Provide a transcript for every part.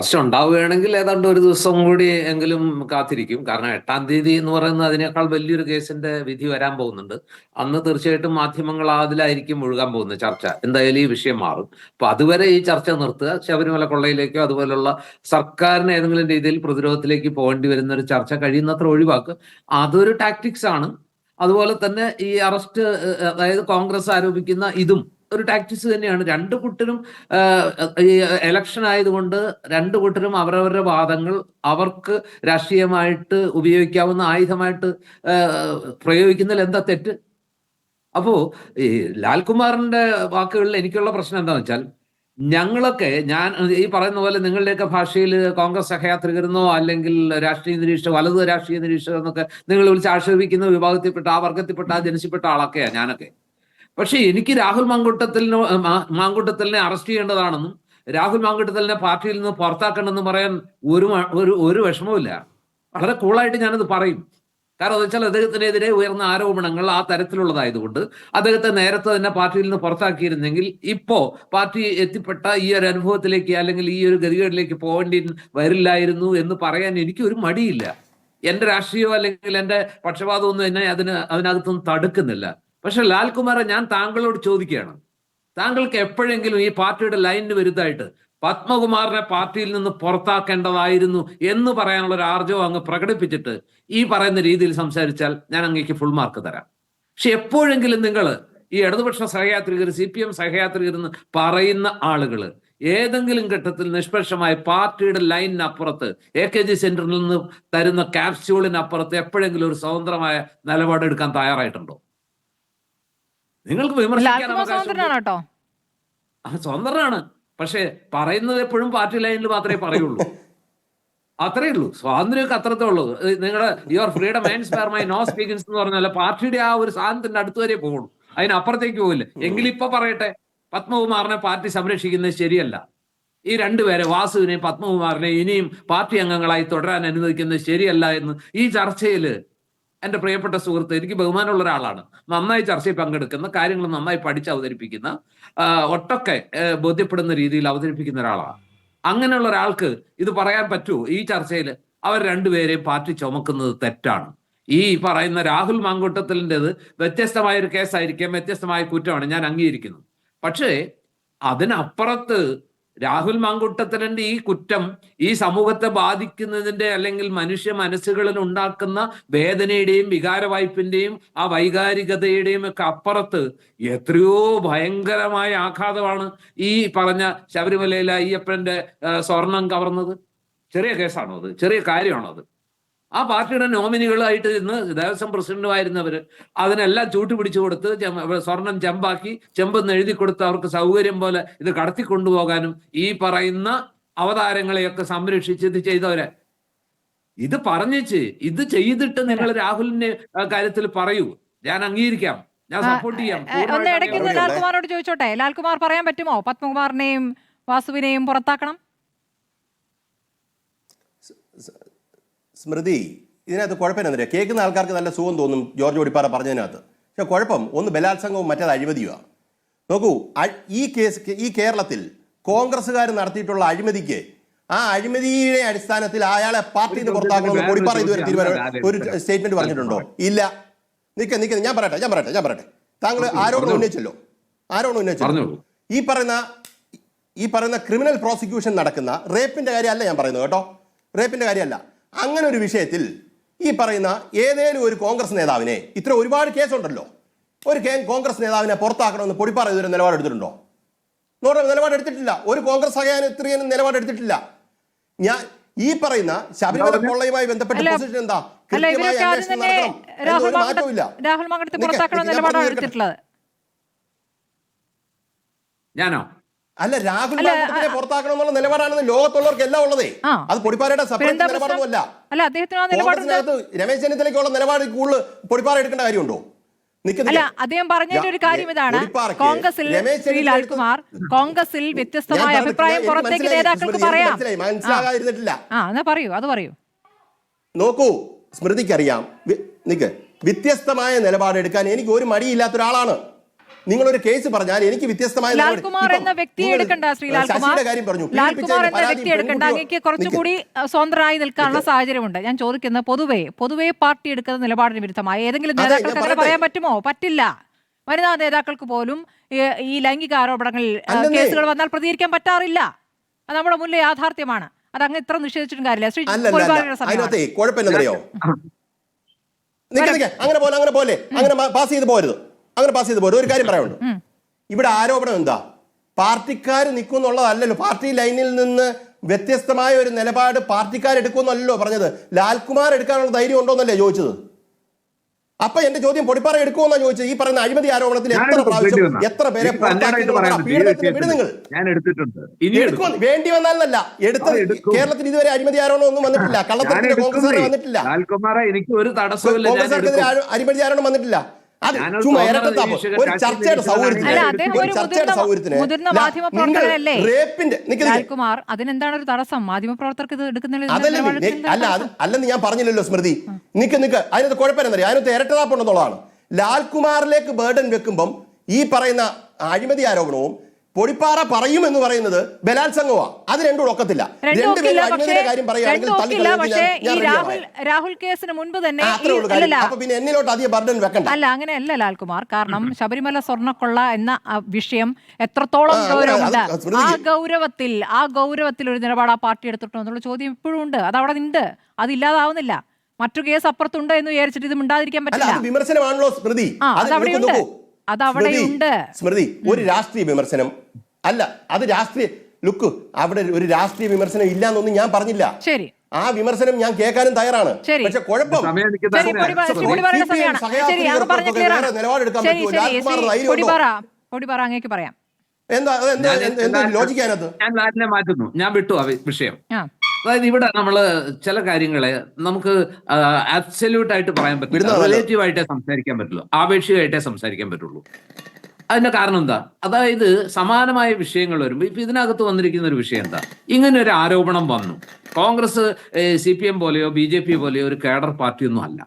പ്രശ്നം ഉണ്ടാവുകയാണെങ്കിൽ ഏതാണ്ട് ഒരു ദിവസം കൂടി എങ്കിലും കാത്തിരിക്കും. കാരണം 8-ാം തീയതി എന്ന് പറയുന്നത് അതിനേക്കാൾ വലിയൊരു കേസിന്റെ വിധി വരാൻ പോകുന്നുണ്ട്. അന്ന് തീർച്ചയായിട്ടും മാധ്യമങ്ങൾ അതിലായിരിക്കും മുഴുകാൻ പോകുന്നത് ചർച്ച. എന്തായാലും ഈ വിഷയം മാറും. അപ്പൊ അതുവരെ ഈ ചർച്ച നിർത്തുക. ശബരിമല കൊള്ളയിലേക്കോ അതുപോലുള്ള സർക്കാരിന് ഏതെങ്കിലും രീതിയിൽ പ്രതിരോധത്തിലേക്ക് പോകേണ്ടി വരുന്ന ഒരു ചർച്ച കഴിയുന്നത്ര ഒഴിവാക്കുക. അതൊരു ടാക്ടിക്സ് ആണ്. അതുപോലെ തന്നെ ഈ അറസ്റ്റ്, അതായത് കോൺഗ്രസ് ആരോപിക്കുന്ന ഇതും ഒരു ടാക്ടിക്സ് തന്നെയാണ്. രണ്ടു കൂട്ടരും ഈ ഇലക്ഷൻ ആയതുകൊണ്ട് രണ്ടു കൂട്ടരും അവരവരുടെ വാദങ്ങൾ അവർക്ക് രാഷ്ട്രീയമായിട്ട് ഉപയോഗിക്കാവുന്ന ആയുധമായിട്ട് പ്രയോഗിക്കുന്നതിൽ എന്താ തെറ്റ്? അപ്പോ ഈ ലാൽകുമാറിന്റെ വാക്കുകളിൽ എനിക്കുള്ള പ്രശ്നം എന്താണെന്ന് വെച്ചാൽ, ഞാൻ ഈ പറയുന്ന പോലെ നിങ്ങളുടെയൊക്കെ ഭാഷയിൽ കോൺഗ്രസ് സഹയാത്രികരെന്നോ അല്ലെങ്കിൽ രാഷ്ട്രീയ നിരീക്ഷകർ, വലതു രാഷ്ട്രീയ നിരീക്ഷകർ എന്നൊക്കെ നിങ്ങൾ വിളിച്ച് ആക്ഷേപിക്കുന്ന വിഭാഗത്തിൽപ്പെട്ട, ആ വർഗത്തിൽപ്പെട്ട, ആ ജനസിൽപ്പെട്ട ആളൊക്കെയാണ് ഞാനൊക്കെ. പക്ഷെ എനിക്ക് രാഹുൽ മാങ്കൂട്ടത്തിലിനെ അറസ്റ്റ് ചെയ്യേണ്ടതാണെന്നും രാഹുൽ മാങ്കൂട്ടത്തിലിനെ പാർട്ടിയിൽ നിന്ന് പുറത്താക്കണമെന്നും പറയാൻ ഒരു വിഷമവുമില്ല. വളരെ കൂളായിട്ട് ഞാനത് പറയും. കാരണം എന്താ വെച്ചാൽ അദ്ദേഹത്തിനെതിരെ ഉയർന്ന ആരോപണങ്ങൾ ആ തരത്തിലുള്ളതായതുകൊണ്ട് അദ്ദേഹത്തെ നേരത്തെ തന്നെ പാർട്ടിയിൽ നിന്ന് പുറത്താക്കിയിരുന്നെങ്കിൽ ഇപ്പോ പാർട്ടി എത്തിപ്പെട്ട ഈ ഒരു അനുഭവത്തിലേക്ക് അല്ലെങ്കിൽ ഈ ഒരു ഗതികേടിലേക്ക് പോകേണ്ടി വരില്ലായിരുന്നു എന്ന് പറയാൻ എനിക്ക് ഒരു മടിയില്ല. എന്റെ രാഷ്ട്രീയമോ അല്ലെങ്കിൽ എന്റെ പക്ഷപാതമൊന്നും എന്നെ അതിനകത്തൊന്നും തടുക്കുന്നില്ല. പക്ഷെ ലാൽകുമാറെ, ഞാൻ താങ്കളോട് ചോദിക്കുകയാണ്, താങ്കൾക്ക് എപ്പോഴെങ്കിലും ഈ പാർട്ടിയുടെ ലൈനിന് വിരുദ്ധമായിട്ട് പത്മകുമാറിനെ പാർട്ടിയിൽ നിന്ന് പുറത്താക്കേണ്ടതായിരുന്നു എന്ന് പറയാനുള്ള ഒരു ആർജവം അങ്ങ് പ്രകടിപ്പിച്ചിട്ട് ഈ പറയുന്ന രീതിയിൽ സംസാരിച്ചാൽ ഞാൻ അങ്ങേക്ക് ഫുൾ മാർക്ക് തരാം. പക്ഷെ എപ്പോഴെങ്കിലും നിങ്ങൾ ഈ ഇടതുപക്ഷ സഹയാത്രികർ, CPM സഹയാത്രികർ എന്ന് പറയുന്ന ആളുകൾ ഏതെങ്കിലും ഘട്ടത്തിൽ നിഷ്പക്ഷമായി പാർട്ടിയുടെ ലൈനിനപ്പുറത്ത് AKG സെന്ററിൽ നിന്ന് തരുന്ന ക്യാപ്സ്യൂളിനപ്പുറത്ത് എപ്പോഴെങ്കിലും ഒരു സ്വതന്ത്രമായ നിലപാടെടുക്കാൻ തയ്യാറായിട്ടുണ്ടോ? നിങ്ങൾക്ക് വിമർശിക്കാൻ അവകാശം. സ്വതന്ത്രനാണ്. പക്ഷെ പറയുന്നത് എപ്പോഴും പാർട്ടി ലൈനിൽ മാത്രമേ പറയുള്ളൂ. അത്രേ ഉള്ളൂ. സ്വാതന്ത്ര്യമൊക്കെ അത്രത്തേ ഉള്ളൂ. നിങ്ങളുടെ your freedom and spare my no speakings എന്ന് പറഞ്ഞാൽ പാർട്ടിയുടെ ആ ഒരു സാധനത്തിന്റെ അടുത്ത് വരെ പോകുള്ളൂ, അതിനപ്പുറത്തേക്ക് പോകില്ല. എങ്കിലിപ്പോ പറയട്ടെ, പത്മകുമാറിനെ പാർട്ടി സംരക്ഷിക്കുന്നത് ശരിയല്ല. ഈ രണ്ടുപേരെ, വാസുവിനെയും പത്മകുമാറിനെയും ഇനിയും പാർട്ടി അംഗങ്ങളായി തുടരാൻ അനുവദിക്കുന്നത് ശരിയല്ല എന്ന് ഈ ചർച്ചയിൽ എൻ്റെ പ്രിയപ്പെട്ട സുഹൃത്ത്, എനിക്ക് ബഹുമാനമുള്ള ഒരാളാണ്, നന്നായി ചർച്ചയിൽ പങ്കെടുക്കുന്ന, കാര്യങ്ങൾ നന്നായി പഠിച്ച് അവതരിപ്പിക്കുന്ന, ഒട്ടൊക്കെ ബോധ്യപ്പെടുന്ന രീതിയിൽ അവതരിപ്പിക്കുന്ന ഒരാളാണ്. അങ്ങനെയുള്ള ഒരാൾക്ക് ഇത് പറയാൻ പറ്റുമോ ഈ ചർച്ചയിൽ? അവർ രണ്ടുപേരെയും പാർട്ടി ചുമക്കുന്നത് തെറ്റാണ്. ഈ പറയുന്ന രാഹുൽ മാങ്കൂട്ടത്തിലിൻ്റെത് വ്യത്യസ്തമായ ഒരു കേസായിരിക്കാം, വ്യത്യസ്തമായ കുറ്റമാണ്, ഞാൻ അംഗീകരിക്കുന്നു. പക്ഷേ അതിനപ്പുറത്ത് രാഹുൽ മാങ്കൂട്ടത്തിലിന്റെ ഈ കുറ്റം ഈ സമൂഹത്തെ ബാധിക്കുന്നതിന്റെ അല്ലെങ്കിൽ മനുഷ്യ മനസ്സുകളിൽ ഉണ്ടാക്കുന്ന വേദനയുടെയും വികാരവായ്പിന്റെയും ആ വൈകാരികതയുടെയും ഒക്കെ അപ്പുറത്ത് എത്രയോ ഭയങ്കരമായ ആഘാതമാണ് ഈ പറഞ്ഞ ശബരിമലയിലെ അയ്യപ്പന്റെ സ്വർണം കവർന്നത്. ചെറിയ കേസാണോ അത്? ചെറിയ കാര്യമാണോ അത്? ആ പാർട്ടിയുടെ നോമിനികളായിട്ട് ഇന്ന് ദേവസ്വം പ്രസിഡന്റുമായിരുന്നവര് അതിനെല്ലാം ചൂട്ടുപിടിച്ചു കൊടുത്ത് സ്വർണം ചെമ്പാക്കി, ചെമ്പെന്ന് എഴുതി കൊടുത്ത് അവർക്ക് സൗകര്യം പോലെ ഇത് കടത്തിക്കൊണ്ടുപോകാനും ഈ പറയുന്ന അവതാരങ്ങളെയൊക്കെ സംരക്ഷിച്ച് ഇത് ചെയ്തവരെ ഇത് പറഞ്ഞിച്ച് ഇത് ചെയ്തിട്ട് നിങ്ങൾ രാഹുലിന്റെ കാര്യത്തിൽ പറയൂ, ഞാൻ അംഗീകരിക്കാം, ഞാൻ സപ്പോർട്ട് ചെയ്യാം. ലാൽകുമാറോട് ചോദിച്ചോട്ടെ, ലാൽകുമാർ പറയാൻ പറ്റുമോ പത്മകുമാറിനെയും വാസുവിനെയും പുറത്താക്കണം? സ്മൃതി, ഇതിനകത്ത് കുഴപ്പമെന്നറിയാം, കേൾക്കുന്ന ആൾക്കാർക്ക് നല്ല സുഖം തോന്നും ജോർജ് ഒടിപ്പാറ പറഞ്ഞതിനകത്ത്. പക്ഷെ കുഴപ്പം ഒന്ന് ബലാത്സംഗവും മറ്റേത് അഴിമതിയുമാണ്. നോക്കൂ, ഈ കേരളത്തിൽ കോൺഗ്രസ്സുകാർ നടത്തിയിട്ടുള്ള അഴിമതിക്ക്, ആ അഴിമതിയുടെ അടിസ്ഥാനത്തിൽ അയാളെ പാർട്ടിയിൽ നിന്ന് പുറത്താക്കണമെന്ന് ഒടിപ്പാറ ഇതുവരെ ഒരു സ്റ്റേറ്റ്മെന്റ് പറഞ്ഞിട്ടുണ്ടോ? ഇല്ല. നിൽക്ക ഞാൻ പറയട്ടെ. താങ്കൾ ആരോപണം ഉന്നയിച്ചല്ലോ. ഈ പറയുന്ന ക്രിമിനൽ പ്രോസിക്യൂഷൻ നടക്കുന്ന റേപ്പിന്റെ കാര്യമല്ല ഞാൻ പറയുന്നത് കേട്ടോ, റേപ്പിന്റെ കാര്യമല്ല. അങ്ങനെ ഒരു വിഷയത്തിൽ ഈ പറയുന്ന ഏതേലും ഒരു കോൺഗ്രസ് നേതാവിനെ, ഇത്ര ഒരുപാട് കേസുണ്ടല്ലോ, ഒരു കോൺഗ്രസ് നേതാവിനെ പുറത്താക്കണമെന്ന് പൊടിപ്പാറ ഇതുവരെ നിലപാടെടുത്തിട്ടുണ്ടോ? നിലപാടെടുത്തിട്ടില്ല. ഒരു കോൺഗ്രസ് സഹയാത്രികനും നിലപാടെടുത്തിട്ടില്ല. ഞാൻ ഈ പറയുന്ന ശബരിമല കൊള്ളയുമായി ബന്ധപ്പെട്ട പൊസിഷൻ എന്താ? കൃത്യമായ അന്വേഷണം നടത്തണം, ഒരു മാറ്റമില്ല. ഞാനോ? അല്ല, രാഹുൽ മാങ്കൂട്ടത്തിനെ പുറത്താക്കണം എന്നുള്ള നിലപാടാണെന്ന് ലോകത്തുള്ളവർക്ക് എല്ലാം ഉള്ളതേ. അത് പൊടിപ്പാറയുടെ സെപ്പറേറ്റ് നിലപാടൊന്നുമല്ല. കോൺഗ്രസിനകത്ത് രമേശ് ചെന്നിത്തലയ്ക്കുള്ള നിലപാട് കൂടുതൽ പൊടിപ്പാറ എടുക്കേണ്ട കാര്യമുണ്ടോ? അദ്ദേഹം പറഞ്ഞതിന്റെ ഒരു കാര്യം ഇതാണ്, കോൺഗ്രസിൽ വ്യത്യസ്തമായ അഭിപ്രായം പുറത്തേക്ക് നേതാക്കൾക്ക് പറയാം. പറയൂ. നോക്കൂ, സ്മൃതിക്കറിയാം, വ്യത്യസ്തമായ നിലപാടെടുക്കാൻ എനിക്ക് ഒരു മടിയില്ലാത്ത ഒരാളാണ്. നിങ്ങളൊരു കേസ് പറഞ്ഞാൽ എനിക്ക് വ്യത്യസ്തമായ ലാൽകുമാർ എന്ന വ്യക്തിയെ എടുക്കണ്ട, ശ്രീ ലാൽകുമാർ. ശശിയുടെ കാര്യം പറഞ്ഞു. ലാൽകുമാർ എന്ന വ്യക്തി എടുക്കണ്ട. അങ്ങേക്ക് കുറച്ചുകൂടി സ്വതന്ത്രമായി നിൽക്കാനുള്ള സാഹചര്യമുണ്ട്. ഞാൻ ചോദിക്കുന്നത് പൊതുവേ പാർട്ടി എടുക്കുന്ന നിലപാടിന് വിരുദ്ധമായി ഏതെങ്കിലും നേതാക്കൾക്ക് അങ്ങനെ പറയാൻ പറ്റുമോ? പറ്റില്ല. വനിതാ നേതാക്കൾക്ക് പോലും ഈ ലൈംഗിക ആരോപണങ്ങൾ കേസുകൾ വന്നാൽ പ്രതികരിക്കാൻ പറ്റാറില്ല. അത് നമ്മുടെ മുന്നിലെ യാഥാർത്ഥ്യമാണ്. അത് അങ്ങ് ഇത്ര നിഷേധിച്ചിട്ടും കാര്യമില്ല. ശ്രീ അതിനകത്തെ കുഴപ്പമില്ലെന്നറിയോ? അങ്ങനെ പോലെ അങ്ങനെ പാസ് ചെയ്ത് പോരുത്. ഒരു കാര്യം പറയാനുണ്ട്. ഇവിടെ ആരോപണം എന്താ? പാർട്ടിക്കാർ നിൽക്കുന്നുള്ളതല്ലല്ലോ. പാർട്ടി ലൈനിൽ നിന്ന് വ്യത്യസ്തമായ ഒരു നിലപാട് പാർട്ടിക്കാരെടുക്കുമെന്നല്ലോ പറഞ്ഞത്. ലാൽകുമാർ എടുക്കാനുള്ള ധൈര്യം ഉണ്ടോന്നല്ലേ ചോദിച്ചത്? അപ്പൊ എന്റെ ചോദ്യം പൊടിപ്പാറ എടുക്കുമെന്നാ ചോദിച്ചത്. ഈ പറയുന്ന അഴിമതി ആരോപണത്തിൽ എത്ര പ്രാവശ്യം എത്ര പേരെ വേണ്ടി വന്നാലല്ല എടുത്തത്? കേരളത്തിൽ ഇതുവരെ അഴിമതി ആരോപണം ഒന്നും വന്നിട്ടില്ല. കള്ളത്തരത്തിന്റെ കോൺഗ്രസ് വന്നിട്ടില്ല. കോൺഗ്രസിനെതിരെ അഴിമതി ആരോപണം വന്നിട്ടില്ല. അത് ചുമ്മാ ഇരട്ടത്താപ്പ്. ഒരു ചർച്ചയുടെ സൗകര്യത്തിന് ലാൽകുമാർ അതിനെന്താണ് ഒരു തടസ്സം? മാധ്യമപ്രവർത്തകർക്ക് ഇത് എടുക്കുന്നില്ല. അല്ലെന്ന് ഞാൻ പറഞ്ഞില്ലല്ലോ സ്മൃതി. നിക്ക് അതിനകത്ത് കുഴപ്പമില്ലെന്നറിയാം. അതിനകത്ത് ഇരട്ടതാപ്പുണ്ടെന്നുള്ളതാണ്. ലാൽകുമാറിലേക്ക് ബേർഡൻ വെക്കുമ്പം ഈ പറയുന്ന അഴിമതി ആരോപണവും പൊടിപ്പാറ പറയും എന്ന് പറയുന്നത് ബലാത്സംഗമാണ്. അത് രണ്ടും ഒക്കത്തില്ല. രാഹുൽ കേസിന് മുൻപ് തന്നെ പിന്നെ എന്നിലോട്ട് അധികം ബർഡൻ വെക്കണ്ട. അല്ല, അങ്ങനെയല്ല ലാൽകുമാർ. കാരണം ശബരിമല സ്വർണ്ണക്കൊള്ള എന്ന വിഷയം എത്രത്തോളം ഗൗരവമുണ്ട്. ആ ഗൗരവത്തിൽ ഒരു നിലപാട് ആ പാർട്ടി എടുത്തിട്ടോ എന്നുള്ള ചോദ്യം ഇപ്പോഴും ഉണ്ട്. അതവിടെ ഉണ്ട്. അതില്ലാതാവുന്നില്ല. മറ്റു കേസ് അപ്പുറത്തുണ്ട് എന്ന് വിചാരിച്ചിട്ട് ഇത് മിണ്ടാതിരിക്കാൻ പറ്റില്ല. വിമർശനമാണല്ലോ സ്മൃതി. അതവിടെയുണ്ട് സ്മൃതി. ഒരു രാഷ്ട്രീയ വിമർശനം അല്ല, അത് രാഷ്ട്രീയ ലുക്ക്. അവിടെ ഒരു രാഷ്ട്രീയ വിമർശനം ഇല്ലാന്നൊന്നും ഞാൻ പറഞ്ഞില്ല. ശരി, ആ വിമർശനം ഞാൻ കേൾക്കാനും തയ്യാറാണ്. പക്ഷെ കുഴപ്പം പറയാം. എന്താ ലോജിക്കാനത്? ഞാൻ ലാലിനെ മാറ്റുന്നു. ഞാൻ വിട്ടു ആ വിഷയം. അതായത് ഇവിടെ നമ്മള് ചില കാര്യങ്ങളെ നമുക്ക് അബ്സല്യൂട്ട് ആയിട്ട് പറയാൻ പറ്റില്ല. റിലേറ്റീവ് ആയിട്ടേ സംസാരിക്കാൻ പറ്റുള്ളൂ, ആപേക്ഷികമായിട്ടേ സംസാരിക്കാൻ പറ്റുള്ളൂ. അതിന്റെ കാരണം എന്താ? അതായത് സമാനമായ വിഷയങ്ങൾ വരുമ്പോൾ ഇപ്പൊ ഇതിനകത്ത് വന്നിരിക്കുന്ന ഒരു വിഷയം എന്താ? ഇങ്ങനെ ഒരു ആരോപണം വന്നു. കോൺഗ്രസ് CPM പോലെയോ BJP പോലെയോ ഒരു കേഡർ പാർട്ടിയൊന്നും അല്ല.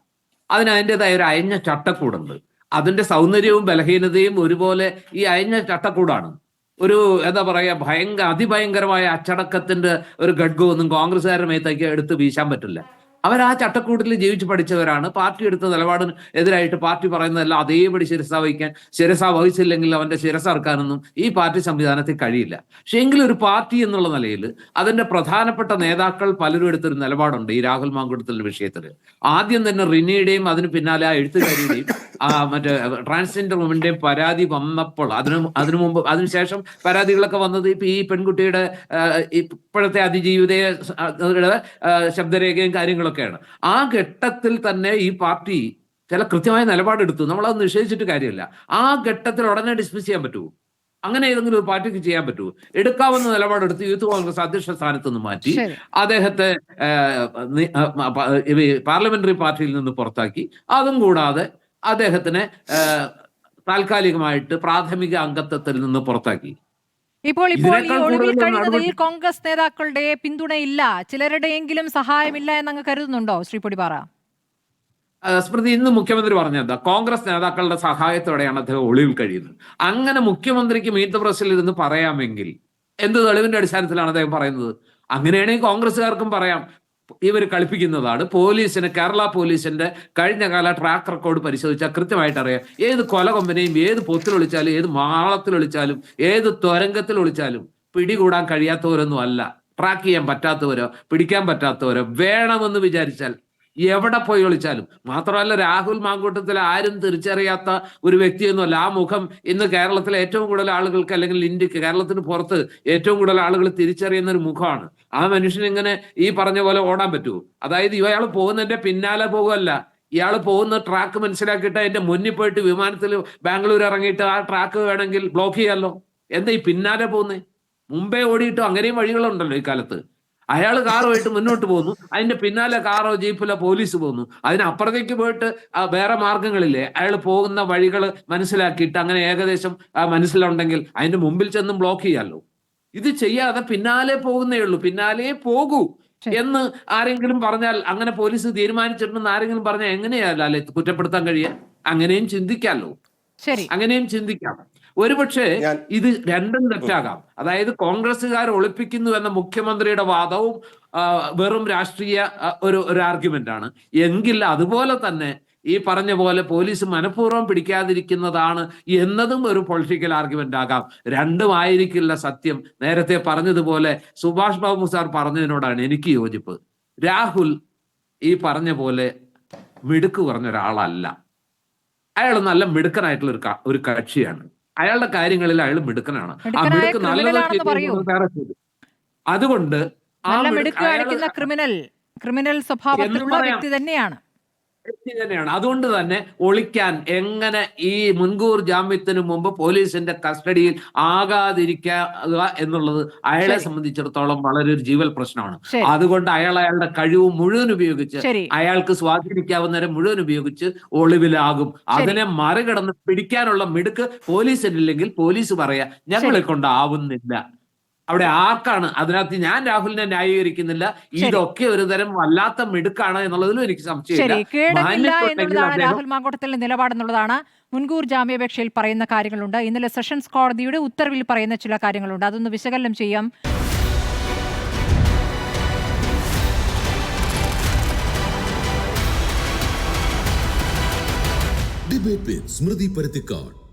അതിൻ്റെതായ ഒരു അയഞ്ഞ ചട്ടക്കൂടുണ്ട്. അതിന്റെ സൗന്ദര്യവും ബലഹീനതയും ഒരുപോലെ ഈ അയഞ്ഞ ചട്ടക്കൂടാണ്. ഒരു എന്താ പറയാ, അതിഭയങ്കരമായ അച്ചടക്കത്തിന്റെ ഒരു ഘഡ്ഗമൊന്നും കോൺഗ്രസ്സുകാരുടെ മേത്തേക്ക് എടുത്ത് വീശാൻ പറ്റില്ല. അവർ ആ ചട്ടക്കൂട്ടിൽ ജീവിച്ച് പഠിച്ചവരാണ്. പാർട്ടി എടുത്ത നിലപാടിന് എതിരായിട്ട് പാർട്ടി പറയുന്നതെല്ലാം അതേപടി ശിരസ വഹിച്ചില്ലെങ്കിൽ അവന്റെ ശിരസ ഇറക്കാനൊന്നും ഈ പാർട്ടി സംവിധാനത്തിൽ കഴിയില്ല. പക്ഷെ എങ്കിലും ഒരു പാർട്ടി എന്നുള്ള നിലയിൽ അതിന്റെ പ്രധാനപ്പെട്ട നേതാക്കൾ പലരും എടുത്തൊരു നിലപാടുണ്ട് ഈ രാഹുൽ മാങ്കൂട്ടത്തിന്റെ വിഷയത്തിൽ. ആദ്യം തന്നെ റിനിയുടെയും അതിന് പിന്നാലെ ആ എഴുത്തുകാരിയുടെയും മറ്റേ ട്രാൻസ്ജെൻഡർ വുമന്റെയും പരാതി വന്നപ്പോൾ അതിനുശേഷം പരാതികളൊക്കെ വന്നത് ഇപ്പൊ ഈ പെൺകുട്ടിയുടെ ഇപ്പോഴത്തെ അതിജീവിതയെ ശബ്ദരേഖയും കാര്യങ്ങളൊക്കെയാണ്. ആ ഘട്ടത്തിൽ തന്നെ ഈ പാർട്ടി ചില കൃത്യമായ നിലപാടെടുത്തു. നമ്മളത് നിഷേധിച്ചിട്ട് കാര്യമില്ല. ആ ഘട്ടത്തിൽ ഉടനെ ഡിസ്മിസ് ചെയ്യാൻ പറ്റുമോ? അങ്ങനെ ഏതെങ്കിലും ഒരു പാർട്ടിക്ക് ചെയ്യാൻ പറ്റുമോ? എടുക്കാവുന്ന നിലപാടെടുത്ത് യൂത്ത് കോൺഗ്രസ് അധ്യക്ഷ സ്ഥാനത്ത് നിന്ന് മാറ്റി അദ്ദേഹത്തെ പാർലമെന്ററി പാർട്ടിയിൽ നിന്ന് പുറത്താക്കി. അതും കൂടാതെ അദ്ദേഹത്തിനെ താൽക്കാലികമായിട്ട് പ്രാഥമിക അംഗത്വത്തിൽ നിന്ന് പുറത്താക്കി. ഇപ്പോൾ ഈ ഒളിവിൽ കഴിയുന്നതിൽ കോൺഗ്രസ് നേതാക്കളുടെ പിന്തുണയില്ല, ചിലരുടെയെങ്കിലും സഹായമില്ല എന്നങ്ങ് കരുതുന്നുണ്ടോ ശ്രീ പൊടിപ്പാറ? സ്മൃതി, ഇന്ന് മുഖ്യമന്ത്രി പറഞ്ഞത് കോൺഗ്രസ് നേതാക്കളുടെ സഹായത്തോടെയാണ് അദ്ദേഹം ഒളിവിൽ കഴിയുന്നത്. അങ്ങനെ മുഖ്യമന്ത്രിക്ക് മീറ്റ് ദ പ്രസിൽ ഇരുന്ന് പറയാമെങ്കിൽ എന്ത് തെളിവിന്റെ അടിസ്ഥാനത്തിലാണ് അദ്ദേഹം പറയുന്നത്? അങ്ങനെയാണെങ്കിൽ കോൺഗ്രസ്സുകാർക്കും പറയാം ഇവർ കളിപ്പിക്കുന്നതാണ്. കേരള പോലീസിന്റെ കഴിഞ്ഞ കാല ട്രാക്ക് റെക്കോർഡ് പരിശോധിച്ചാൽ കൃത്യമായിട്ട് അറിയാം ഏത് കൊലകൊമ്പനെയും ഏത് പൊത്തിലൊളിച്ചാലും ഏത് മാളത്തിലൊളിച്ചാലും ഏത് തുരങ്കത്തിൽ ഒളിച്ചാലും പിടികൂടാൻ കഴിയാത്തവരൊന്നും അല്ല. ട്രാക്ക് ചെയ്യാൻ പറ്റാത്തവരോ പിടിക്കാൻ പറ്റാത്തവരോ വേണമെന്ന് വിചാരിച്ചാൽ എവിടെ പോയി ഒളിച്ചാലും. മാത്രമല്ല, രാഹുൽ മാങ്കൂട്ടത്തിൽ ആരും തിരിച്ചറിയാത്ത ഒരു വ്യക്തിയൊന്നുമല്ല. ആ മുഖം ഇന്ന് കേരളത്തിലെ ഏറ്റവും കൂടുതൽ ആളുകൾക്ക്, അല്ലെങ്കിൽ ഇന്ത്യക്ക്, കേരളത്തിന് പുറത്ത് ഏറ്റവും കൂടുതൽ ആളുകൾ തിരിച്ചറിയുന്ന ഒരു മുഖമാണ്. ആ മനുഷ്യൻ ഇങ്ങനെ ഈ പറഞ്ഞ പോലെ ഓടാൻ പറ്റുമോ? അതായത് ഇയാൾ പോകുന്നതിന്റെ പിന്നാലെ പോകുമല്ല, ഇയാൾ പോകുന്ന ട്രാക്ക് മനസ്സിലാക്കിയിട്ട് അതിന്റെ മുന്നിൽ പോയിട്ട് വിമാനത്തിൽ ബാംഗ്ലൂർ ഇറങ്ങിയിട്ട് ആ ട്രാക്ക് വേണമെങ്കിൽ ബ്ലോക്ക് ചെയ്യാമല്ലോ. എന്താ ഈ പിന്നാലെ പോകുന്നേ? മുമ്പേ ഓടിയിട്ടും അങ്ങനെയും വഴികളുണ്ടല്ലോ ഈ കാലത്ത്. അയാൾ കാറുമായിട്ട് മുന്നോട്ട് പോകുന്നു, അതിന്റെ പിന്നാലെ കാറോ ജീപ്പിലോ പോലീസ് പോകുന്നു. അതിനപ്പുറത്തേക്ക് പോയിട്ട് വേറെ മാർഗങ്ങളില്ലേ? അയാൾ പോകുന്ന വഴികൾ മനസ്സിലാക്കിയിട്ട് അങ്ങനെ ഏകദേശം മനസ്സിലുണ്ടെങ്കിൽ അതിന്റെ മുമ്പിൽ ചെന്നും ബ്ലോക്ക് ചെയ്യാമല്ലോ. ഇത് ചെയ്യാതെ പിന്നാലെ പോകുന്നേ ഉള്ളൂ. പിന്നാലെ പോകൂ എന്ന് ആരെങ്കിലും പറഞ്ഞാൽ, അങ്ങനെ പോലീസ് തീരുമാനിച്ചിട്ടുണ്ടെന്ന് ആരെങ്കിലും പറഞ്ഞാൽ എങ്ങനെയല്ലേ കുറ്റപ്പെടുത്താൻ കഴിയുക? അങ്ങനെയും ചിന്തിക്കാമല്ലോ. ശരി. അങ്ങനെയും ചിന്തിക്കാം. ഒരുപക്ഷെ ഞാൻ- ഇത് രണ്ടും തെറ്റാകാം. അതായത് കോൺഗ്രസ്സുകാർ ഒളിപ്പിക്കുന്നു എന്ന മുഖ്യമന്ത്രിയുടെ വാദവും വെറും രാഷ്ട്രീയ ഒരു ആർഗ്യുമെന്റ് ആണ് എങ്കിൽ, അതുപോലെ തന്നെ ഈ പറഞ്ഞ പോലെ പോലീസ് മനഃപൂർവ്വം പിടിക്കാതിരിക്കുന്നതാണ് എന്നതും ഒരു പൊളിറ്റിക്കൽ ആർഗ്യുമെന്റ് ആകാം. രണ്ടും ആയിരിക്കില്ല സത്യം. നേരത്തെ പറഞ്ഞതുപോലെ സുഭാഷ് ബാബു സാർ പറഞ്ഞതിനോടാണ് എനിക്ക് യോജിപ്പ്. രാഹുൽ ഈ പറഞ്ഞ പോലെ മിടുക്ക് കുറഞ്ഞ ഒരാളല്ല. അയാൾ നല്ല മിടുക്കനായിട്ടുള്ള ഒരു കക്ഷിയാണ്. അയാളുടെ കാര്യങ്ങളിൽ അയാൾ മിടുക്കനാണ്. ആ മിടുക്കനായ മിടുക്ക് ക്രിമിനലാണെന്ന് പറയൂ. അതുകൊണ്ട് ആ നല്ല മിടുക്ക് മിടുക്ക് കാണിക്കുന്ന ക്രിമിനൽ സ്വഭാവത്തിലുള്ള വ്യക്തി തന്നെയാണ്. തന്നെയാണ്. അതുകൊണ്ട് തന്നെ ഒളിക്കാൻ എങ്ങനെ ഈ മുൻകൂർ ജാമ്യത്തിന് മുമ്പ് പോലീസിന്റെ കസ്റ്റഡിയിൽ ആകാതിരിക്കുക എന്നുള്ളത് അയാളെ സംബന്ധിച്ചിടത്തോളം വളരെ ഒരു ജീവൽ പ്രശ്നമാണ്. അതുകൊണ്ട് അയാളുടെ കഴിവ് മുഴുവൻ ഉപയോഗിച്ച്, അയാൾക്ക് സ്വാധീനിക്കാവുന്നവരെ മുഴുവൻ ഉപയോഗിച്ച് ഒളിവിലാകും. അതിനെ മറികടന്ന് പിടിക്കാനുള്ള മിടുക്ക് പോലീസിനില്ലെങ്കിൽ പോലീസ് പറയാ ഞങ്ങളെ കൊണ്ടാവുന്നില്ല. അവിടെ ആർക്കാണ്? അതിനകത്ത് ഞാൻ രാഹുലിനെ ന്യായീകരിക്കുന്നില്ല. ഇതൊക്കെ ഒരു തരം വല്ലാത്ത മിടുക്കാണ് എന്നുള്ളതിലും എനിക്ക് സംശയമില്ല. എന്നുള്ളതാണ് രാഹുൽ മാങ്കൂട്ടത്തിലെ നിലപാടെന്നുള്ളതാണ്. മുൻകൂർ ജാമ്യാപേക്ഷയിൽ പറയുന്ന കാര്യങ്ങളുണ്ട്, ഇന്നലെ സെഷൻസ് കോടതിയുടെ ഉത്തരവിൽ പറയുന്ന ചില കാര്യങ്ങളുണ്ട്. അതൊന്ന് വിശകലനം ചെയ്യാം. ഡിബേറ്റ് വിത്ത് സ്മൃതി പരുത്തിക്കാട്.